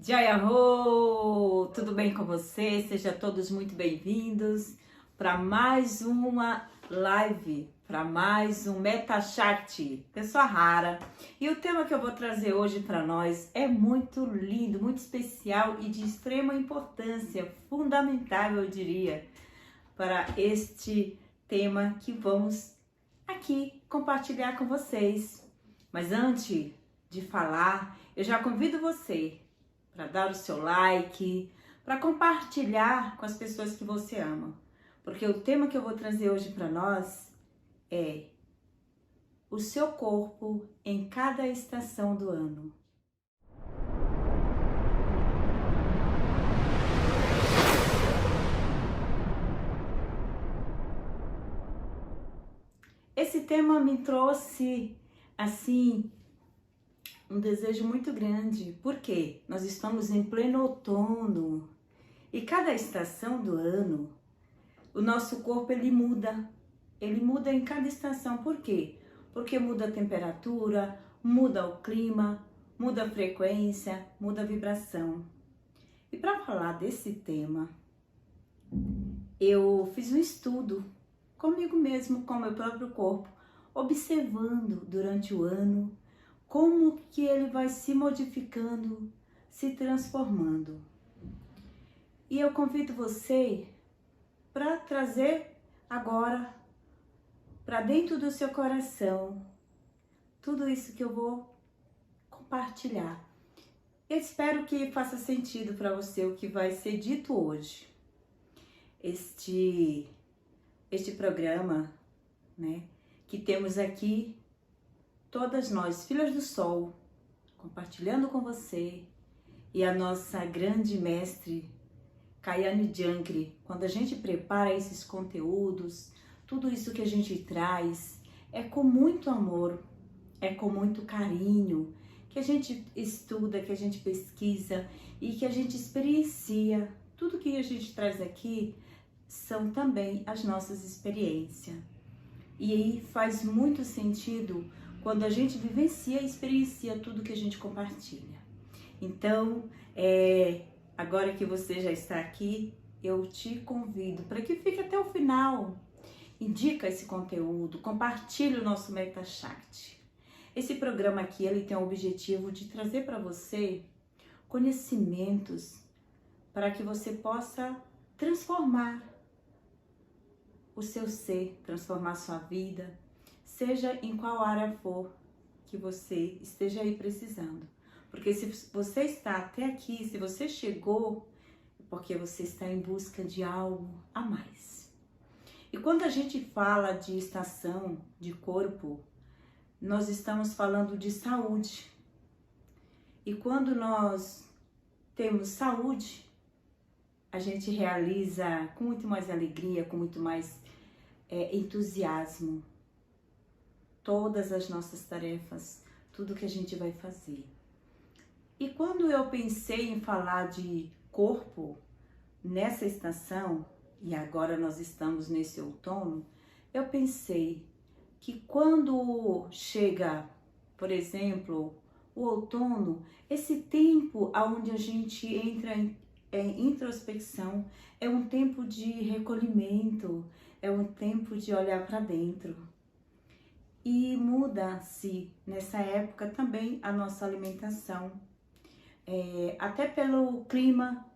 Jaiarô! Tudo bem com vocês? Sejam todos muito bem-vindos para mais uma live, para mais um MetaChat. Pessoa rara. E o tema que eu vou trazer hoje para nós é muito lindo, muito especial e de extrema importância, fundamental, eu diria, para este tema que vamos aqui compartilhar com vocês. Mas antes de falar, eu já convido você para dar o seu like, para compartilhar com as pessoas que você ama. Porque o tema que eu vou trazer hoje para nós é o seu corpo em cada estação do ano. Esse tema me trouxe, assim, um desejo muito grande. Por quê? Nós estamos em pleno outono e cada estação do ano, o nosso corpo ele muda em cada estação. Por quê? Porque muda a temperatura, muda o clima, muda a frequência, muda a vibração. E para falar desse tema, eu fiz um estudo comigo mesmo, com o meu próprio corpo, observando durante o ano como que ele vai se modificando, se transformando. E eu convido você para trazer agora para dentro do seu coração tudo isso que eu vou compartilhar. Eu espero que faça sentido para você o que vai ser dito hoje. Este programa, né, que temos aqui, todas nós, filhas do sol, compartilhando com você, e a nossa grande mestre, Kayane Jankri, quando a gente prepara esses conteúdos, tudo isso que a gente traz, é com muito amor, é com muito carinho, que a gente estuda, que a gente pesquisa e que a gente experiencia. Tudo que a gente traz aqui são também as nossas experiências. E aí faz muito sentido quando a gente vivencia e experiencia tudo que a gente compartilha. Então, agora que você já está aqui, eu te convido para que fique até o final. Indica esse conteúdo, compartilhe o nosso MetaChat. Esse programa aqui, ele tem o objetivo de trazer para você conhecimentos para que você possa transformar o seu ser, transformar a sua vida, seja em qual área for que você esteja aí precisando. Porque se você está até aqui, se você chegou, é porque você está em busca de algo a mais. E quando a gente fala de estação, de corpo, nós estamos falando de saúde. E quando nós temos saúde, a gente realiza com muito mais alegria, com muito mais entusiasmo todas as nossas tarefas, tudo que a gente vai fazer. E quando eu pensei em falar de corpo nessa estação, e agora nós estamos nesse outono, eu pensei que quando chega, por exemplo, o outono, esse tempo onde a gente entra em introspecção, é um tempo de recolhimento, é um tempo de olhar para dentro. E muda-se nessa época também a nossa alimentação, até pelo clima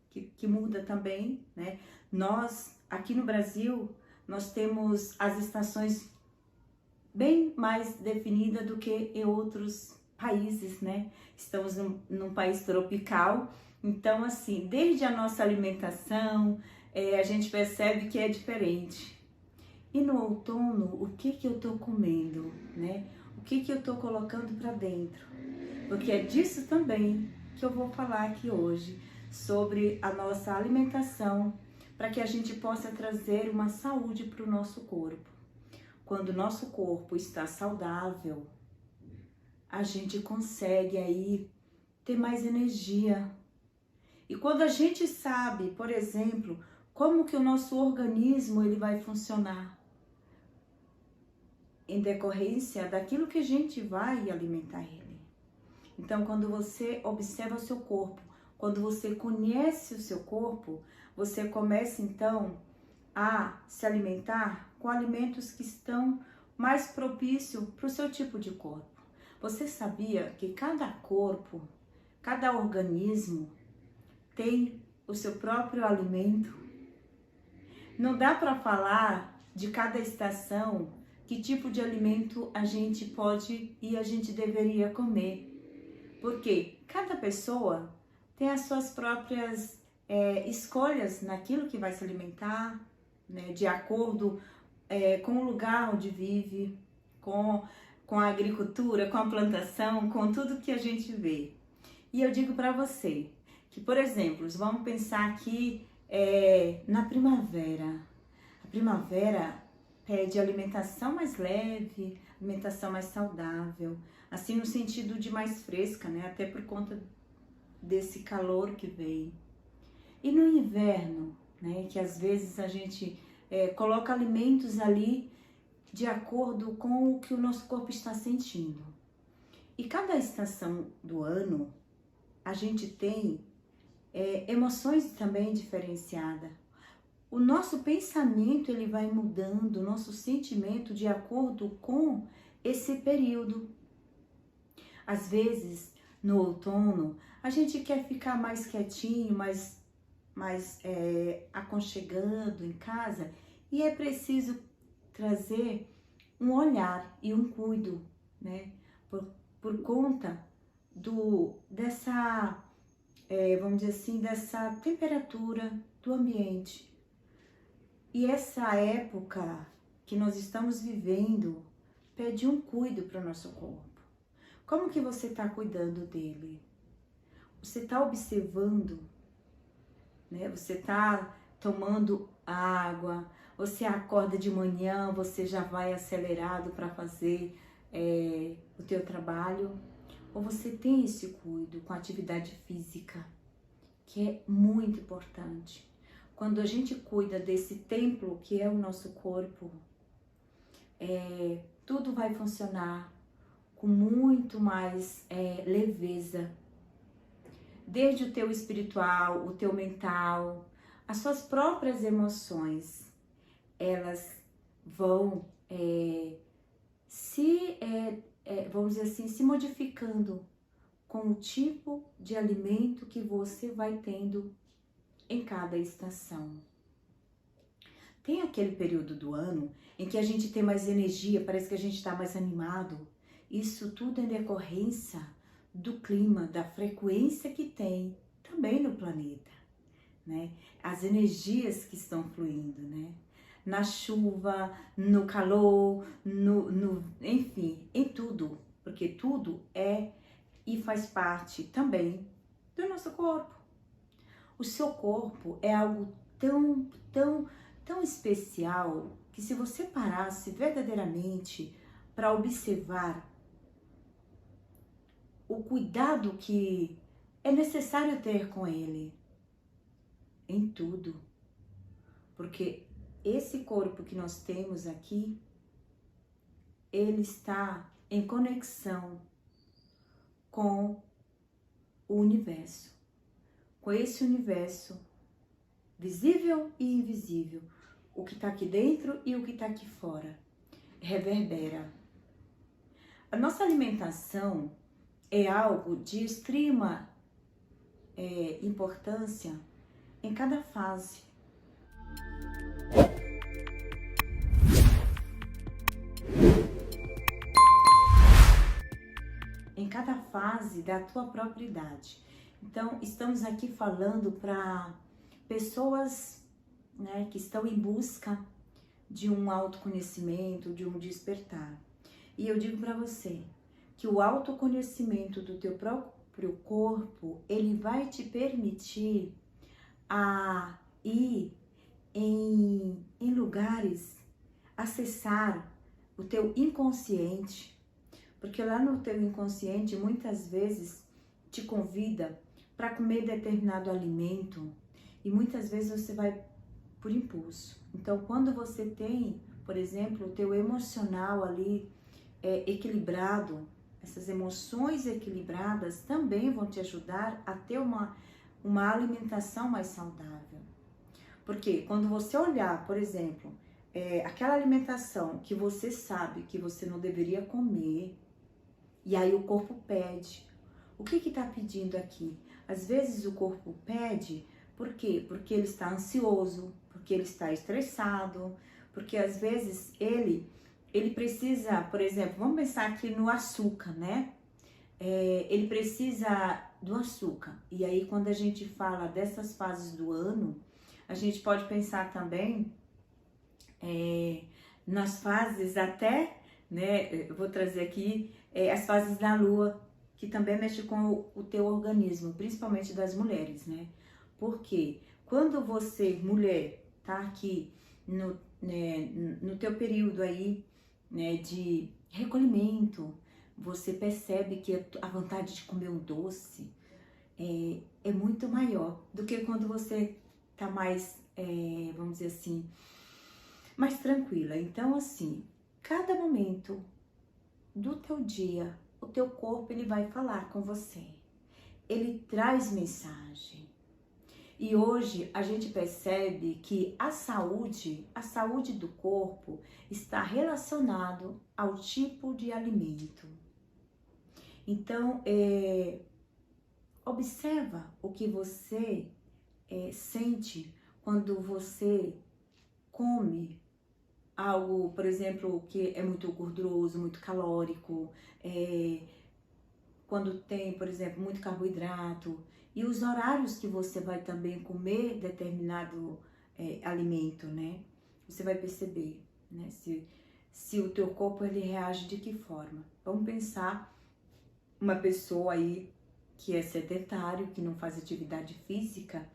que muda também, né? Nós, aqui no Brasil, nós temos as estações bem mais definidas do que em outros países, né? Estamos num país tropical, então assim, desde a nossa alimentação, a gente percebe que é diferente. E no outono, o que eu tô comendo, né? O que eu tô colocando para dentro? Porque é disso também que eu vou falar aqui hoje, sobre a nossa alimentação, para que a gente possa trazer uma saúde para o nosso corpo. Quando o nosso corpo está saudável, a gente consegue aí ter mais energia. E quando a gente sabe, por exemplo, como que o nosso organismo ele vai funcionar, em decorrência daquilo que a gente vai alimentar ele. Então, quando você observa o seu corpo, Quando você conhece o seu corpo, você começa então a se alimentar com alimentos que estão mais propícios para o seu tipo de corpo. Você sabia que cada corpo, cada organismo tem o seu próprio alimento? Não dá para falar de cada estação que tipo de alimento a gente pode e a gente deveria comer. Porque cada pessoa tem as suas próprias escolhas naquilo que vai se alimentar, né, de acordo com o lugar onde vive, com a agricultura, com a plantação, com tudo que a gente vê. E eu digo para você que, por exemplo, vamos pensar aqui na primavera. A primavera pede alimentação mais leve, alimentação mais saudável, assim no sentido de mais fresca, né? Até por conta desse calor que vem. E no inverno, né? Que às vezes a gente coloca alimentos ali de acordo com o que o nosso corpo está sentindo. E cada estação do ano, a gente tem emoções também diferenciadas. O nosso pensamento ele vai mudando, o nosso sentimento de acordo com esse período. Às vezes, no outono, a gente quer ficar mais quietinho, mais aconchegando em casa, e é preciso trazer um olhar e um cuido, né? Por conta dessa, vamos dizer assim, dessa temperatura do ambiente. E essa época que nós estamos vivendo pede um cuido para o nosso corpo. Como que você está cuidando dele? Você está observando, né? Você está tomando água, você acorda de manhã, você já vai acelerado para fazer o teu trabalho? Ou você tem esse cuido com a atividade física, que é muito importante? Quando a gente cuida desse templo que é o nosso corpo, tudo vai funcionar com muito mais leveza. Desde o teu espiritual, o teu mental, as suas próprias emoções, elas vão vamos dizer assim, se modificando com o tipo de alimento que você vai tendo em cada estação. Tem aquele período do ano em que a gente tem mais energia, parece que a gente está mais animado. Isso tudo é decorrência do clima, da frequência que tem também no planeta, né? As energias que estão fluindo, né? Na chuva, no calor, enfim, em tudo, porque tudo é e faz parte também do nosso corpo. O seu corpo é algo tão especial que se você parasse verdadeiramente para observar o cuidado que é necessário ter com ele em tudo, porque esse corpo que nós temos aqui, ele está em conexão com o universo, com esse universo visível e invisível, o que está aqui dentro e o que está aqui fora, reverbera. A nossa alimentação é algo de extrema importância em cada fase. Em cada fase da tua própria idade. Então, estamos aqui falando para pessoas, né, que estão em busca de um autoconhecimento, de um despertar. E eu digo para você que o autoconhecimento do teu próprio corpo, ele vai te permitir a ir em lugares, acessar o teu inconsciente, porque lá no teu inconsciente muitas vezes te convida para comer determinado alimento e muitas vezes você vai por impulso. Então, quando você tem, por exemplo, o teu emocional ali equilibrado, essas emoções equilibradas também vão te ajudar a ter uma alimentação mais saudável. Porque quando você olhar, por exemplo, aquela alimentação que você sabe que você não deveria comer, e aí o corpo pede. O que está pedindo aqui? Às vezes o corpo pede, por quê? Porque ele está ansioso, porque ele está estressado, porque às vezes ele precisa, por exemplo, vamos pensar aqui no açúcar, né? Ele precisa do açúcar. E aí quando a gente fala dessas fases do ano, a gente pode pensar também nas fases até, né? Eu vou trazer aqui as fases da lua, que também mexe com o teu organismo, principalmente das mulheres, né? Porque quando você, mulher, tá aqui no teu período aí, né, de recolhimento, você percebe que a vontade de comer um doce é muito maior do que quando você tá mais, vamos dizer assim, mais tranquila. Então, assim, cada momento do teu dia, o teu corpo, ele vai falar com você. Ele traz mensagem. E hoje a gente percebe que a saúde do corpo está relacionado ao tipo de alimento. Então, observa o que você sente quando você come algo, por exemplo, que é muito gorduroso, muito calórico, quando tem, por exemplo, muito carboidrato, e os horários que você vai também comer determinado alimento, né? Você vai perceber, né? Se o teu corpo ele reage de que forma. Vamos pensar uma pessoa aí que é sedentário, que não faz atividade física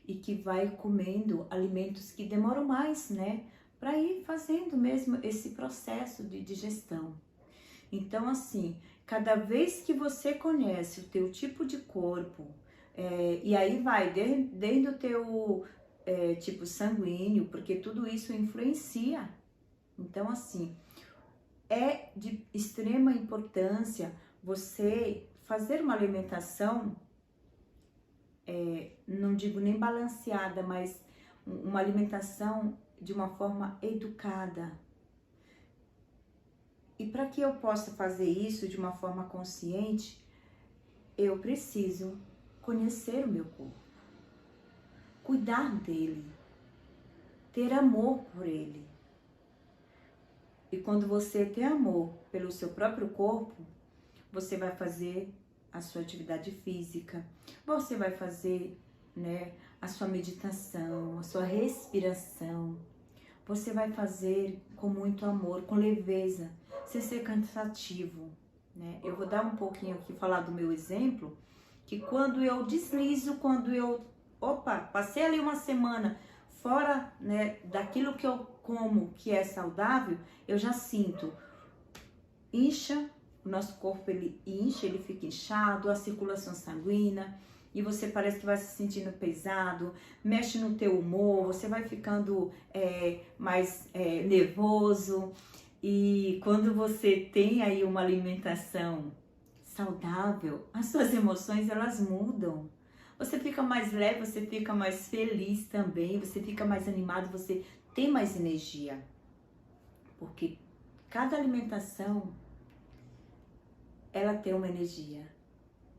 e que vai comendo alimentos que demoram mais, né? Para ir fazendo mesmo esse processo de digestão. Então, assim, cada vez que você conhece o teu tipo de corpo, e aí vai desde o teu tipo sanguíneo, porque tudo isso influencia. Então, assim, é de extrema importância você fazer uma alimentação, não digo nem balanceada, mas uma alimentação de uma forma educada. E para que eu possa fazer isso de uma forma consciente, eu preciso conhecer o meu corpo, cuidar dele, ter amor por ele. E quando você tem amor pelo seu próprio corpo, você vai fazer a sua atividade física, você vai fazer, né, a sua meditação, a sua respiração. Você vai fazer com muito amor, com leveza, sem ser cansativo, né? Eu vou dar um pouquinho aqui, falar do meu exemplo, que quando eu deslizo, passei ali uma semana fora, né, daquilo que eu como, que é saudável, eu já sinto, incha, o nosso corpo ele incha, ele fica inchado, a circulação sanguínea, e você parece que vai se sentindo pesado, mexe no teu humor, você vai ficando mais nervoso. E quando você tem aí uma alimentação saudável, as suas emoções elas mudam. Você fica mais leve, você fica mais feliz também, você fica mais animado, você tem mais energia. Porque cada alimentação, ela tem uma energia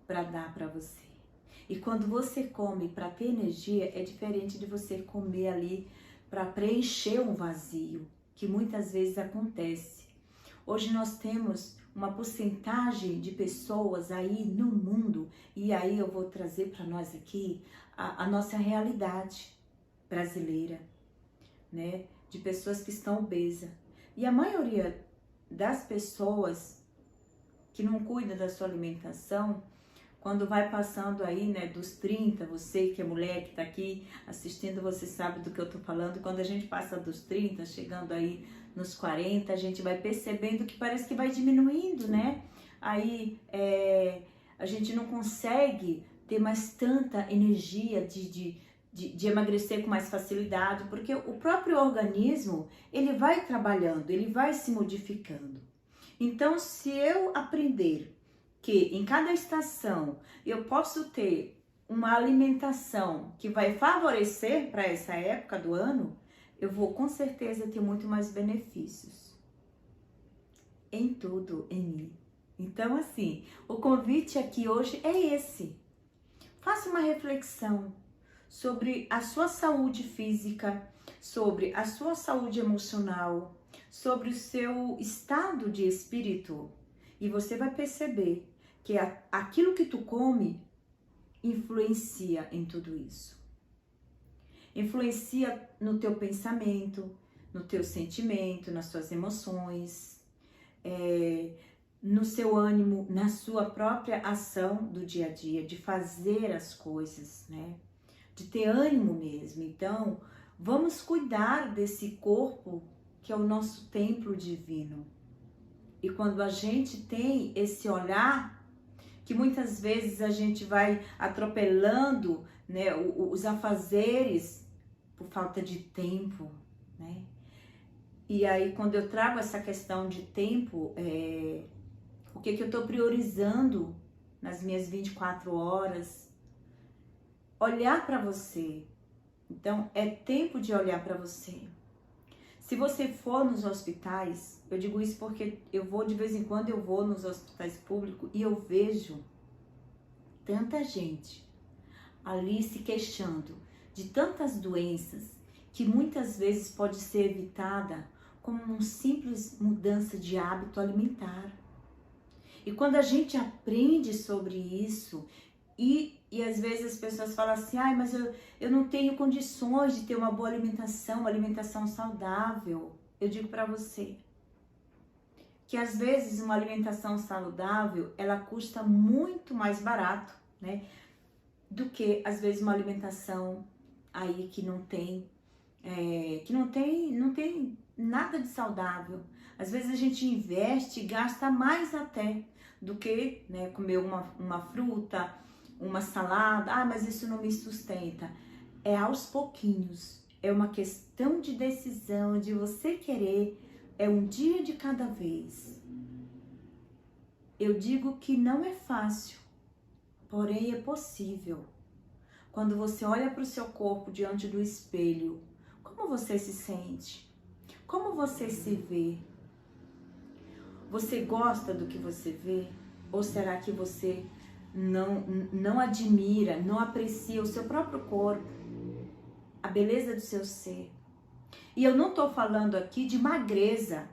para dar para você. E quando você come para ter energia, é diferente de você comer ali para preencher um vazio, que muitas vezes acontece. Hoje nós temos uma porcentagem de pessoas aí no mundo, e aí eu vou trazer para nós aqui a nossa realidade brasileira, né? De pessoas que estão obesas. E a maioria das pessoas que não cuida da sua alimentação, quando vai passando aí, né, dos 30, você que é mulher que tá aqui assistindo, você sabe do que eu tô falando. Quando a gente passa dos 30, chegando aí nos 40, a gente vai percebendo que parece que vai diminuindo, né? Aí a gente não consegue ter mais tanta energia de emagrecer com mais facilidade, porque o próprio organismo, ele vai trabalhando, ele vai se modificando. Então, se eu aprender que em cada estação eu posso ter uma alimentação que vai favorecer para essa época do ano, eu vou com certeza ter muito mais benefícios. Em tudo, em mim. Então, assim, o convite aqui hoje é esse. Faça uma reflexão sobre a sua saúde física, sobre a sua saúde emocional, sobre o seu estado de espírito. E você vai perceber que aquilo que tu come influencia em tudo isso. Influencia no teu pensamento, no teu sentimento, nas suas emoções, no seu ânimo, na sua própria ação do dia a dia, de fazer as coisas, né? De ter ânimo mesmo. Então, vamos cuidar desse corpo que é o nosso templo divino. E quando a gente tem esse olhar, que muitas vezes a gente vai atropelando, né, os afazeres por falta de tempo, né? E aí, quando eu trago essa questão de tempo, o que eu estou priorizando nas minhas 24 horas? Olhar para você. Então, é tempo de olhar para você. Se você for nos hospitais, eu digo isso porque eu vou, de vez em quando, eu vou nos hospitais públicos e eu vejo tanta gente ali se queixando de tantas doenças que muitas vezes pode ser evitada como uma simples mudança de hábito alimentar. E quando a gente aprende sobre isso, e às vezes as pessoas falam assim, mas eu não tenho condições de ter uma boa alimentação, uma alimentação saudável. Eu digo para você que às vezes uma alimentação saudável, ela custa muito mais barato, né? Do que às vezes uma alimentação aí que não tem nada de saudável. Às vezes a gente investe e gasta mais até do que, né, comer uma fruta, uma salada. Mas isso não me sustenta. É aos pouquinhos, é uma questão de decisão, de você querer, é um dia de cada vez. Eu digo que não é fácil, porém é possível. Quando você olha para o seu corpo diante do espelho, como você se sente? Como você se vê? Você gosta do que você vê? Ou será que você não admira, não aprecia o seu próprio corpo, a beleza do seu ser? E eu não estou falando aqui de magreza,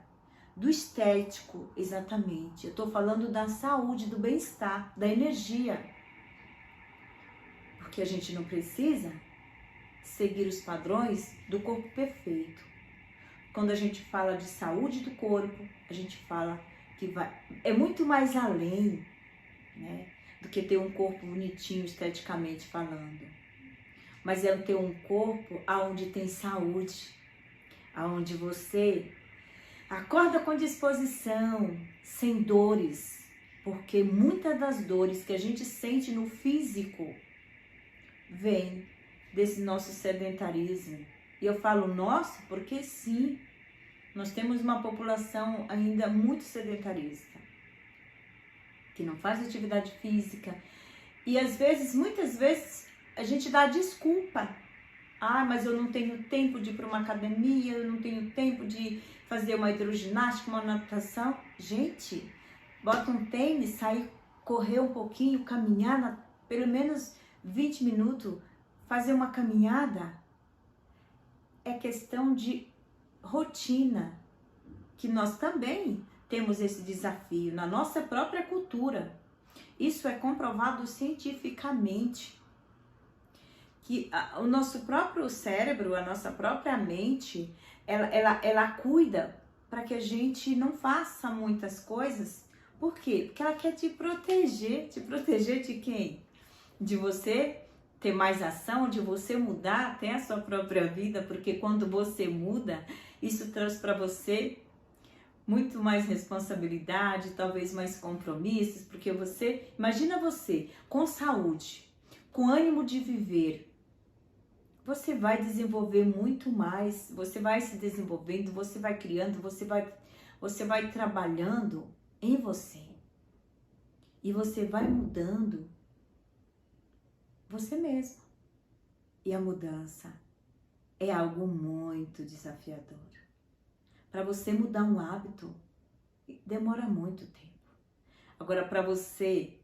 do estético, exatamente. Eu estou falando da saúde, do bem-estar, da energia. Porque a gente não precisa seguir os padrões do corpo perfeito. Quando a gente fala de saúde do corpo, a gente fala que é muito mais além, né, do que ter um corpo bonitinho esteticamente falando. Mas é ter um corpo onde tem saúde, onde você acorda com disposição, sem dores, porque muitas das dores que a gente sente no físico vem desse nosso sedentarismo. E eu falo nosso porque sim, nós temos uma população ainda muito sedentarista, que não faz atividade física. E às vezes, muitas vezes, a gente dá desculpa. Mas eu não tenho tempo de ir para uma academia, eu não tenho tempo de fazer uma hidroginástica, uma natação. Gente, bota um tênis, sai correr um pouquinho, caminhar pelo menos 20 minutos, fazer uma caminhada. É questão de rotina, que nós também temos esse desafio na nossa própria cultura. Isso é comprovado cientificamente, que o nosso próprio cérebro, a nossa própria mente, ela cuida para que a gente não faça muitas coisas. Por quê? Porque ela quer te proteger. Te proteger de quem? De você ter mais ação, de você mudar até a sua própria vida, porque quando você muda, isso traz para você muito mais responsabilidade, talvez mais compromissos, porque imagina você com saúde, com ânimo de viver, você vai desenvolver muito mais, você vai se desenvolvendo, você vai criando, você vai trabalhando em você, e você vai mudando. você mesmo. E a mudança é algo muito desafiador. Para você mudar um hábito, demora muito tempo. Agora, para você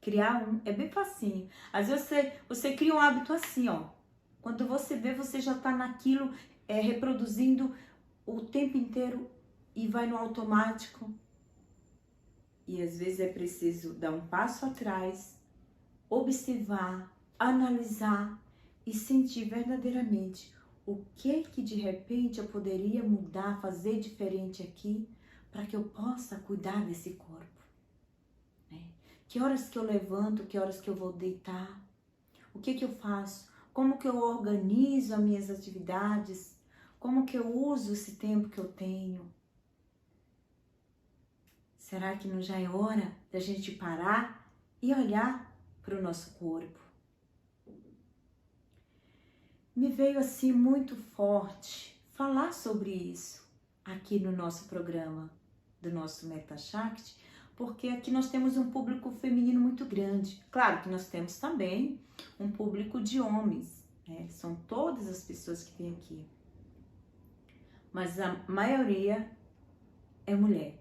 criar um, é bem facinho. Às vezes você cria um hábito assim, ó. Quando você vê, você já tá naquilo, reproduzindo o tempo inteiro e vai no automático. E às vezes é preciso dar um passo atrás, observar, analisar e sentir verdadeiramente o que de repente eu poderia mudar, fazer diferente aqui, para que eu possa cuidar desse corpo. Né? Que horas que eu levanto, que horas que eu vou deitar, o que eu faço, como que eu organizo as minhas atividades, como que eu uso esse tempo que eu tenho. Será que não já é hora da gente parar e olhar para o nosso corpo? Me veio assim muito forte falar sobre isso aqui no nosso programa do nosso Meta Shakti, porque aqui nós temos um público feminino muito grande. Claro que nós temos também um público de homens, né? São todas as pessoas que vêm aqui, mas a maioria é mulher.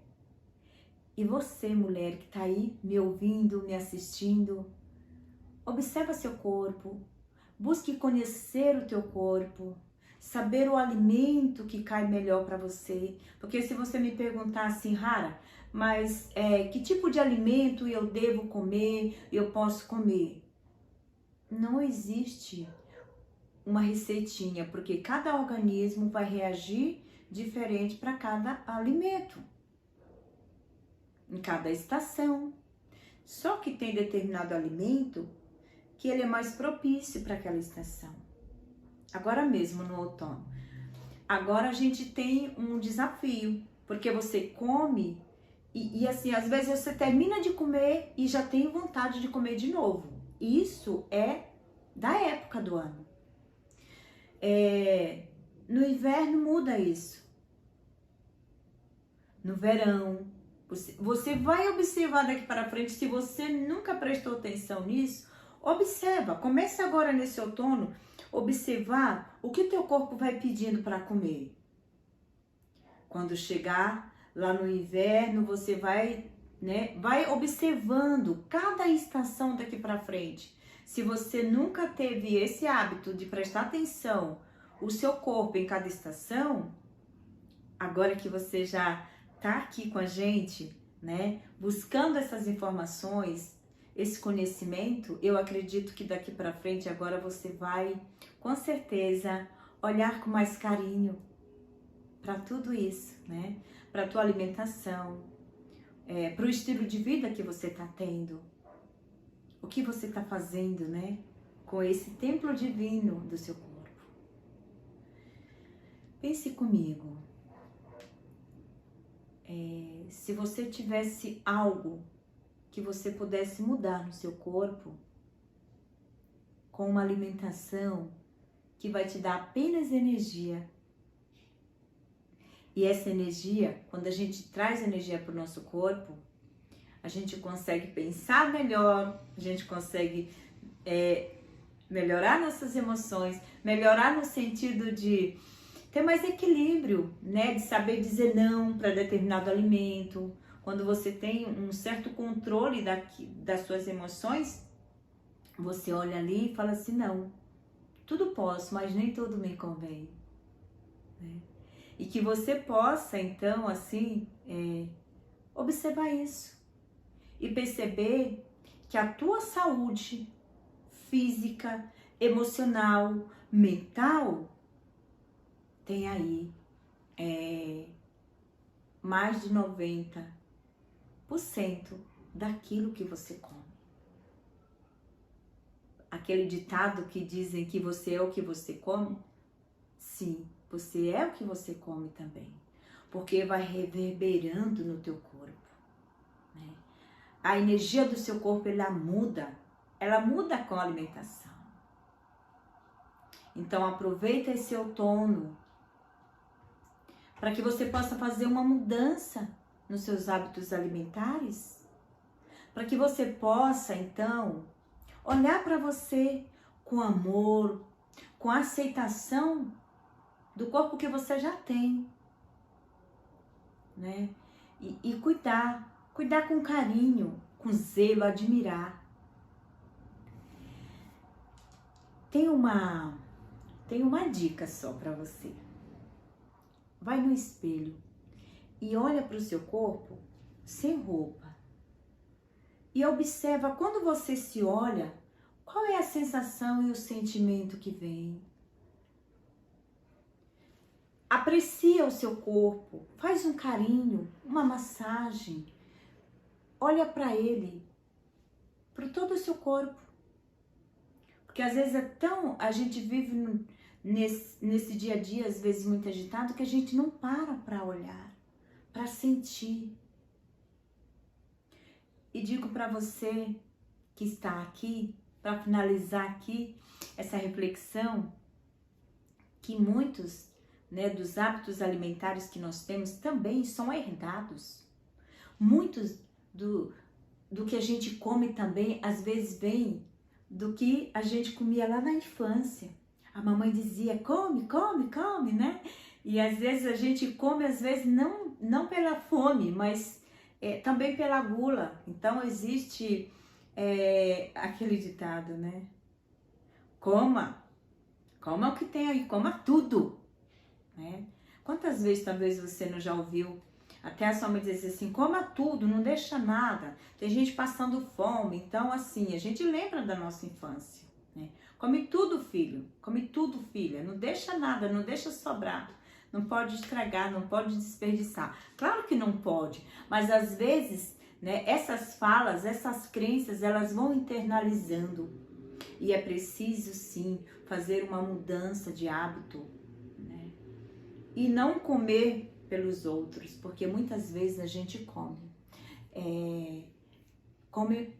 E você, mulher que está aí me ouvindo, me assistindo, observa seu corpo, busque conhecer o teu corpo, saber o alimento que cai melhor para você. Porque se você me perguntar assim, Rara, mas que tipo de alimento eu devo comer, eu posso comer? Não existe uma receitinha, porque cada organismo vai reagir diferente para cada alimento, em cada estação. Só que tem determinado alimento que ele é mais propício para aquela estação. Agora mesmo no outono. Agora a gente tem um desafio, porque você come e assim, às vezes você termina de comer e já tem vontade de comer de novo. Isso é da época do ano. No inverno muda isso. No verão, você vai observar daqui para frente, se você nunca prestou atenção nisso, observa, comece agora nesse outono, observar o que teu corpo vai pedindo para comer. Quando chegar lá no inverno, você vai observando cada estação daqui para frente. Se você nunca teve esse hábito de prestar atenção o seu corpo em cada estação, agora que você já tá aqui com a gente, né, buscando essas informações, esse conhecimento, eu acredito que daqui para frente agora você vai, com certeza, olhar com mais carinho para tudo isso, né? Para a tua alimentação, para o estilo de vida que você está tendo, o que você está fazendo, né? Com esse templo divino do seu corpo. Pense comigo. Se você tivesse algo que você pudesse mudar no seu corpo, com uma alimentação que vai te dar apenas energia. E essa energia, quando a gente traz energia para o nosso corpo, a gente consegue pensar melhor, a gente consegue melhorar nossas emoções, melhorar no sentido de ter mais equilíbrio, né? De saber dizer não para determinado alimento. Quando você tem um certo controle das suas emoções, você olha ali e fala assim, não, tudo posso, mas nem tudo me convém. Né? E que você possa, então, assim, observar isso. E perceber que a tua saúde física, emocional, mental, tem aí mais de 90% daquilo que você come. Aquele ditado que dizem que você é o que você come, sim, você é o que você come também, porque vai reverberando no teu corpo, né? A energia do seu corpo, ela muda com a alimentação. Então aproveita esse outono para que você possa fazer uma mudança nos seus hábitos alimentares, para que você possa, então, olhar para você com amor, com aceitação do corpo que você já tem, né? E cuidar com carinho, com zelo, admirar. Tem uma dica só para você. Vai no espelho e olha para o seu corpo sem roupa. E observa quando você se olha, qual é a sensação e o sentimento que vem. Aprecia o seu corpo, faz um carinho, uma massagem. Olha para ele, para todo o seu corpo. Porque às vezes a gente vive nesse dia a dia, às vezes muito agitado, que a gente não para olhar, para sentir. E digo para você que está aqui, para finalizar aqui essa reflexão, que muitos, né, dos hábitos alimentares que nós temos também são herdados. Muitos do que a gente come também, às vezes vem do que a gente comia lá na infância. A mamãe dizia, come, come, come, né? E às vezes a gente come, às vezes não pela fome, mas também pela gula. Então existe aquele ditado, né? Coma o que tem aí, coma tudo, né? Quantas vezes talvez você não já ouviu até a sua mãe dizer assim, coma tudo, não deixa nada. Tem gente passando fome, então assim, a gente lembra da nossa infância, né? Come tudo, filho, come tudo, filha, não deixa nada, não deixa sobrar. Não pode estragar, não pode desperdiçar. Claro que não pode, mas às vezes, né, essas falas, essas crenças, elas vão internalizando. E é preciso, sim, fazer uma mudança de hábito, né? E não comer pelos outros, porque muitas vezes a gente come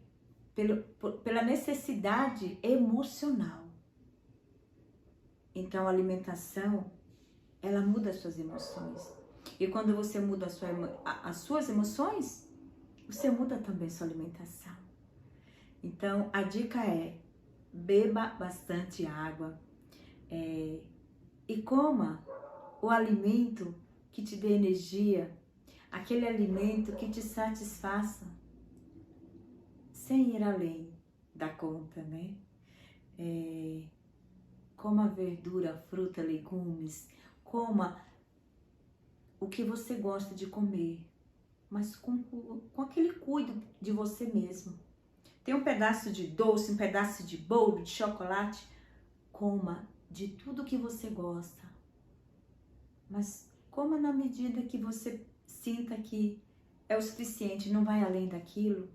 pela necessidade emocional. Então, a alimentação, ela muda as suas emoções. E quando você muda as suas emoções, você muda também a sua alimentação. Então, a dica é, beba bastante água e coma o alimento que te dê energia, aquele alimento que te satisfaça, sem ir além da conta, né? Coma verdura, fruta, legumes, coma o que você gosta de comer, mas com aquele cuido de você mesmo. Tem um pedaço de doce, um pedaço de bolo, de chocolate, coma de tudo que você gosta, mas coma na medida que você sinta que é o suficiente, não vai além daquilo,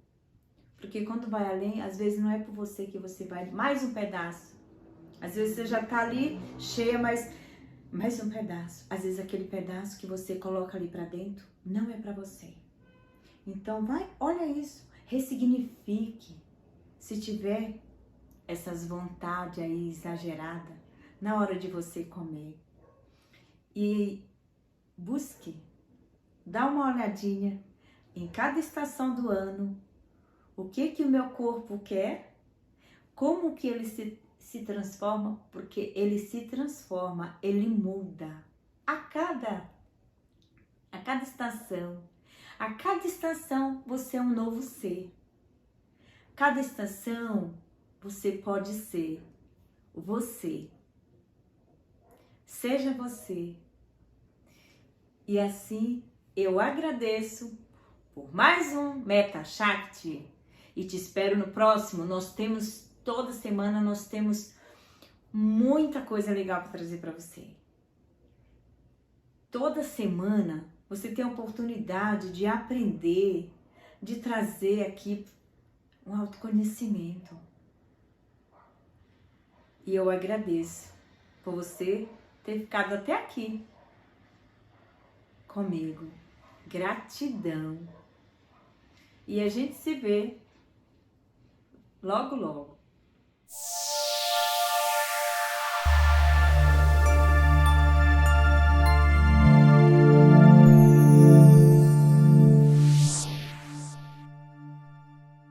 porque quando vai além, às vezes não é por você que você vai, mais um pedaço, às vezes você já tá ali cheia, mas mais um pedaço, às vezes aquele pedaço que você coloca ali pra dentro, não é pra você. Então vai, olha isso, ressignifique, se tiver essas vontades aí exageradas, na hora de você comer, e busque, dá uma olhadinha em cada estação do ano, o que o meu corpo quer, como que ele se transforma, porque ele se transforma, ele muda a cada estação. A cada estação você é um novo ser. Cada estação você pode ser você. Seja você. E assim eu agradeço por mais um Meta Shakti e te espero no próximo. Toda semana nós temos muita coisa legal para trazer para você. Toda semana você tem a oportunidade de aprender, de trazer aqui um autoconhecimento. E eu agradeço por você ter ficado até aqui comigo. Gratidão. E a gente se vê logo, logo.